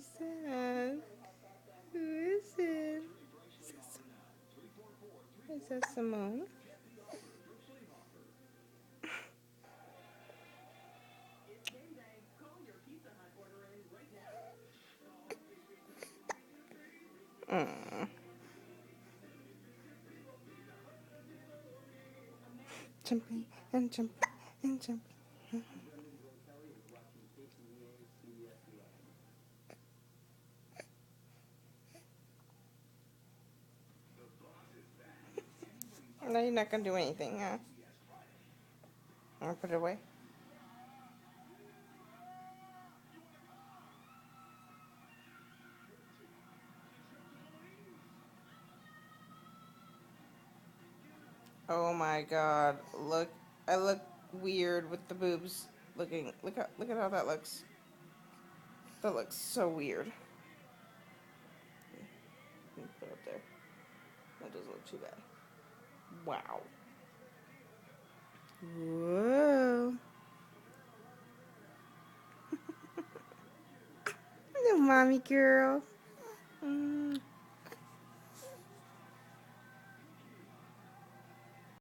Who's that? Who is it? Is that Simone? Mm. Jumping and jumping and jumping. No, you're not gonna do anything, huh? I'm gonna put it away. Oh my god. Look, I look weird with the boobs looking. Look at how that looks. That looks so weird. Put it up there. That doesn't look too bad. Wow. Whoa. Little mommy girl.